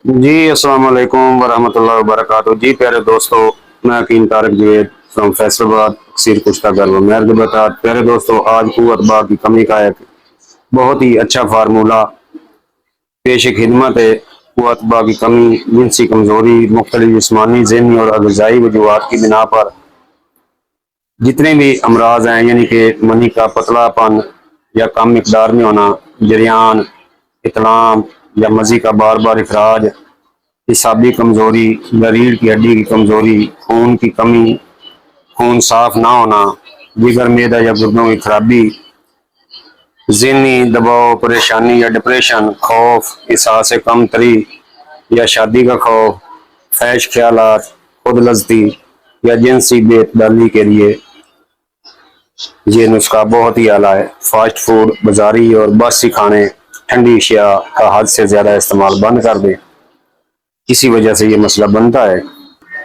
جی السلام علیکم ورحمۃ اللہ وبرکاتہ. جی پیارے دوستو، میں حکیم طارق جوید فرام فیصل آباد سیر کشتہ گرو مہر کے بتا. پیارے دوستو، آج قوت با کی کمی کا ایک بہت ہی اچھا فارمولہ پیش خدمت ہے. قوت با کی کمی، جنسی کمزوری، مختلف جسمانی، ذہنی اور غذائی وجوہات کی بنا پر جتنے بھی امراض ہیں، یعنی کہ منی کا پتلا پن یا کم مقدار میں ہونا، جریان، اطلام یا مزی کا بار بار اخراج، اعصابی کمزوری یا ریڑھ کی ہڈی کی کمزوری، خون کی کمی، خون صاف نہ ہونا، جگر، معدہ یا گردوں کی خرابی، ذہنی دباؤ، پریشانی یا ڈپریشن، خوف، احساس کم تری یا شادی کا خوف، فحش خیالات، خود لذتی یا جنسی بے اعتدالی کے لیے یہ نسخہ بہت ہی اعلیٰ ہے. فاسٹ فوڈ، بازاری اور باسی کھانے، ٹھنڈی اشیاء کا حد سے زیادہ استعمال بند کر دیں. اسی وجہ سے یہ مسئلہ بنتا ہے.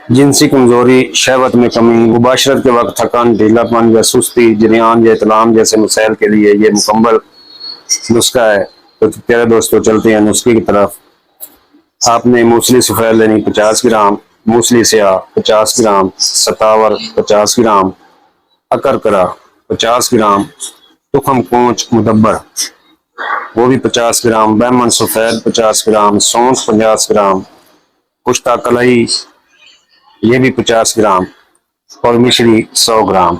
جنسی کمزوری، شہوت میں کمی، مباشرت کے وقت تھکن، ڈھیلا پن یا سستی، جریان یا اطلام جیسے مسائل کے لیے یہ مکمل نسخہ ہے. تو پیارے دوستو، چلتے ہیں نسخے کی طرف. آپ نے موسلی سفید لینی 50 گرام، موسلی سیاہ 50 گرام، ستاور 50 گرام، اکرکرا 50 گرام، تخم کونچ مدبر وہ بھی 50 گرام، بیمن سفید 50 گرام، سونف 50 گرام، کشتہ کلائی یہ بھی 50 گرام، اور مشری 100 گرام.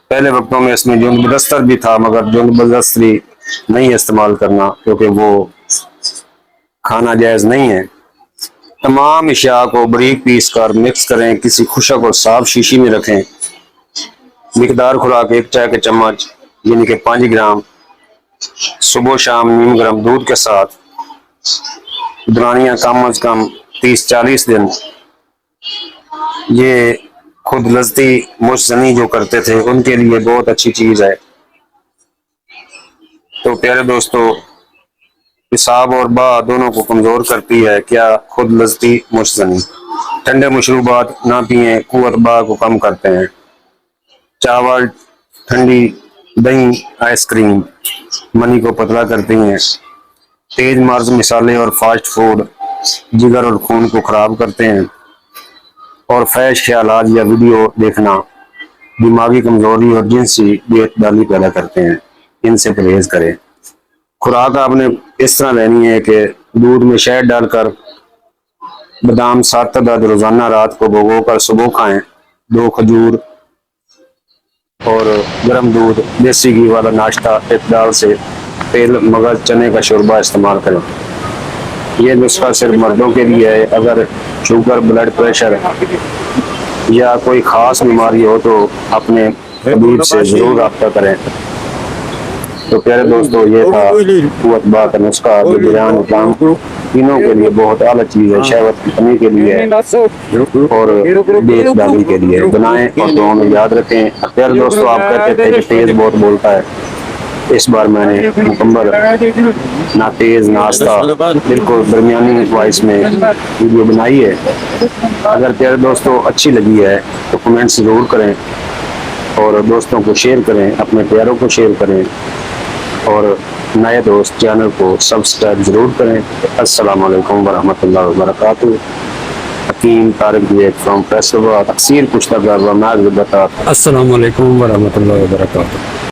پہلے وقتوں میں اس میں جند بدستر بھی تھا، مگر جند بدستری نہیں استعمال کرنا کیونکہ وہ کھانا جائز نہیں ہے. تمام اشیاء کو باریک پیس کر مکس کریں، کسی خشک اور صاف شیشی میں رکھیں. مقدار خوراک 1 چائے کے چمچ یعنی کہ 5 گرام، صبح و شام نیم گرم دودھ کے ساتھ. دورانیہ کم از کم 30-40 دن. یہ خود لذتی مشزنی جو کرتے تھے ان کے لیے بہت اچھی چیز ہے. تو پیارے دوستو، پیشاب اور با دونوں کو کمزور کرتی ہے. کیا خود لذتی مشزنی. ٹھنڈے مشروبات نہ پئیں، قوت با کو کم کرتے ہیں. چاول، ٹھنڈی دہی، آئس کریم منی کو پتلا کرتی ہیں. تیز مرز مسالے اور فاسٹ فوڈ جگر اور خون کو خراب کرتے ہیں. اور فحش خیالات یا ویڈیو دیکھنا دماغی کمزوری اور جنسی بے اعتدالی پیدا کرتے ہیں. ان سے پرہیز کریں. خوراک آپ نے اس طرح لینی ہے کہ دودھ میں شہد ڈال کر بادام 7 عدد روزانہ رات کو بھگو کر صبح کھائیں. 2 کھجور اور گرم دودھ، دیسی گھی والا ناشتہ اعتدال سے. تیل، مگز، چنے کا شوربہ استعمال کریں. یہ نسخہ صرف مردوں کے لیے ہے. اگر شوگر، بلڈ پریشر یا کوئی خاص بیماری ہو تو اپنے طبیب سے ضرور رابطہ کریں. تو پیارے دوستو، یہ تھا قوت با کا نسخہ جو جریان اطلام تینوں کے لیے بہت اعلیٰ چیز ہے. شہوت کی کمی کے لیے اور بے اعتدالی کے لیے. بنائیں اور دعاؤں میں یاد رکھیں. پیارے دوستو، آپ کہتے تھے کہ تیز بہت بولتا ہے. اس بار میں نے مکمل نہ تیز نہ آہستہ بالکل درمیانی وائس میں ویڈیو بنائی ہے. اگر پیارے دوستو اچھی لگی ہے تو کمنٹس ضرور کریں، اور دوستوں کو شیئر کریں، اپنے پیاروں کو شیئر کریں، اور نئے دوست چینل کو سبسکرائب ضرور کریں. السلام علیکم ورحمۃ اللہ وبرکاتہ. حکیم طارق جوید فرام فیصل آباد سیر کشتہ گرو مہر کے بتا. السلام علیکم ورحمۃ اللہ وبرکاتہ.